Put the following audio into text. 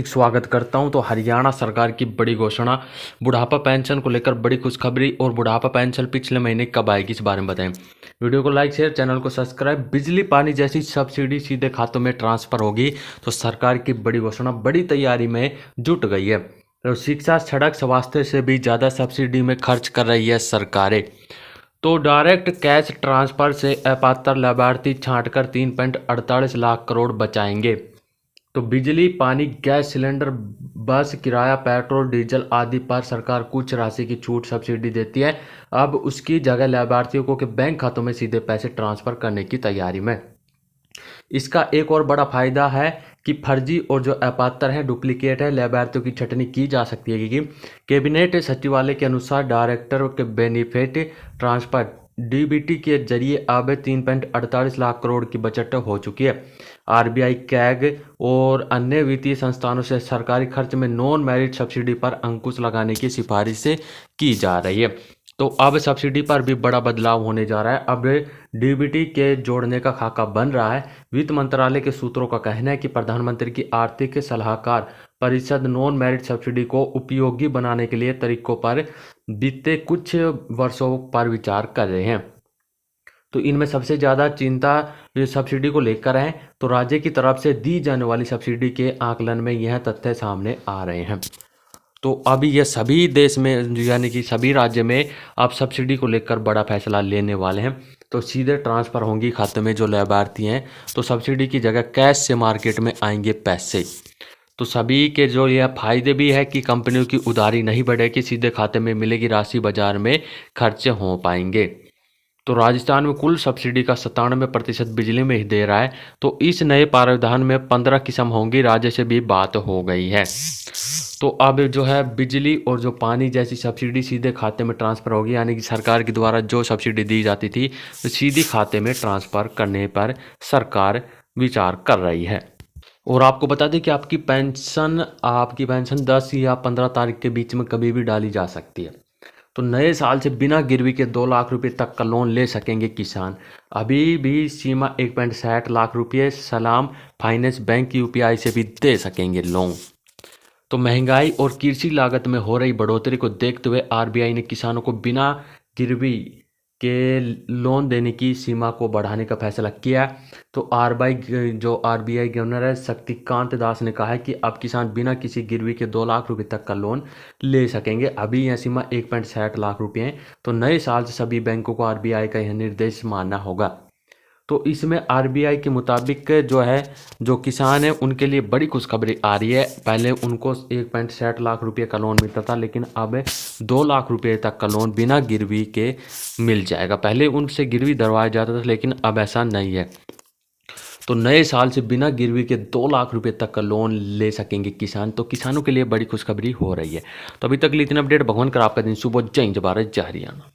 स्वागत करता हूं। तो हरियाणा सरकार की बड़ी घोषणा, बुढ़ापा पेंशन को लेकर बड़ी खुशखबरी। और बुढ़ापा पेंशन पिछले महीने कब आएगी इस बारे में बताएं। वीडियो को लाइक शेयर, चैनल को सब्सक्राइब। बिजली पानी जैसी सब्सिडी सीधे खातों में ट्रांसफर होगी। तो सरकार की बड़ी घोषणा बड़ी तैयारी में जुट गई है। तो शिक्षा, सड़क, स्वास्थ्य से भी ज़्यादा सब्सिडी में खर्च कर रही है सरकारें। तो डायरेक्ट कैश ट्रांसफर से अपात्र लाभार्थी छांटकर 3.48 लाख करोड़ बचाएंगे। तो बिजली, पानी, गैस सिलेंडर, बस किराया, पेट्रोल, डीजल आदि पर सरकार कुछ राशि की छूट सब्सिडी देती है। अब उसकी जगह लाभार्थियों को के बैंक खातों में सीधे पैसे ट्रांसफर करने की तैयारी में। इसका एक और बड़ा फायदा है कि फर्जी और जो अपात्र है, डुप्लीकेट है, लाभार्थियों की छटनी की जा सकती है। क्योंकि कैबिनेट सचिवालय के अनुसार डायरेक्टर के बेनिफिट ट्रांसफर डीबीटी के जरिए अब 3.48 लाख करोड़ की बचत हो चुकी है। आरबीआई, कैग और अन्य वित्तीय संस्थानों से सरकारी खर्च में नॉन मेरिट सब्सिडी पर अंकुश लगाने की सिफारिश की जा रही है। तो अब सब्सिडी पर भी बड़ा बदलाव होने जा रहा है। अब डीबीटी के जोड़ने का खाका बन रहा है। वित्त मंत्रालय के सूत्रों का कहना है कि प्रधानमंत्री की आर्थिक सलाहकार परिषद नॉन मेरिट सब्सिडी को उपयोगी बनाने के लिए तरीकों पर बीते कुछ वर्षों पर विचार कर रहे हैं। तो इनमें सबसे ज़्यादा चिंता सब्सिडी को लेकर है। तो राज्य की तरफ से दी जाने वाली सब्सिडी के आकलन में यह तथ्य सामने आ रहे हैं। तो अभी यह सभी देश में यानी कि सभी राज्य में आप सब्सिडी को लेकर बड़ा फैसला लेने वाले हैं। तो सीधे ट्रांसफ़र होंगी खाते में जो लाभार्थी हैं। तो सब्सिडी की जगह कैश से मार्केट में आएंगे पैसे। तो सभी के जो यह फायदे भी है कि कंपनियों की उधारी नहीं बढ़ेगी, सीधे खाते में मिलेगी राशि, बाजार में खर्चे हो पाएंगे। तो राजस्थान में कुल सब्सिडी का 97% बिजली में ही दे रहा है। तो इस नए प्रावधान में 15 किस्म होंगी, राज्य से भी बात हो गई है। तो अब जो है बिजली और जो पानी जैसी सब्सिडी सीधे खाते में ट्रांसफ़र होगी। यानी कि सरकार के द्वारा जो सब्सिडी दी जाती थी तो सीधी खाते में ट्रांसफ़र करने पर सरकार विचार कर रही है। और आपको बता दें कि आपकी पेंशन 10 या 15 तारीख के बीच में कभी भी डाली जा सकती है। तो नए साल से बिना गिरवी के 2 लाख रुपए तक का लोन ले सकेंगे किसान। अभी भी सीमा 1.60 लाख रुपये सलाम फाइनेंस बैंक यूपीआई से भी दे सकेंगे लोन। तो महंगाई और कृषि लागत में हो रही बढ़ोतरी को देखते हुए आरबीआई ने किसानों को बिना गिरवी के लोन देने की सीमा को बढ़ाने का फैसला किया। तो आरबीआई गवर्नर है शक्तिकांत दास ने कहा है कि अब किसान बिना किसी गिरवी के 2 लाख रुपए तक का लोन ले सकेंगे। अभी यह सीमा 1.60 लाख रुपये है। तो नए साल से सभी बैंकों को आरबीआई का यह निर्देश मानना होगा। तो इसमें आरबीआई के मुताबिक जो किसान है उनके लिए बड़ी खुशखबरी आ रही है। पहले उनको 1.60 लाख रुपये का लोन मिलता था, लेकिन अब 2 लाख रुपये तक का लोन बिना गिरवी के मिल जाएगा। पहले उनसे गिरवी दरवाया जाता था, लेकिन अब ऐसा नहीं है। तो नए साल से बिना गिरवी के 2 लाख रुपये तक का लोन ले सकेंगे किसान। तो किसानों के लिए बड़ी खुशखबरी हो रही है। तो अभी तक लिए इतना अपडेट। भगवान कर आपका दिन शुभ हो। जय हिंद, जय भारत, जय हरियाणा।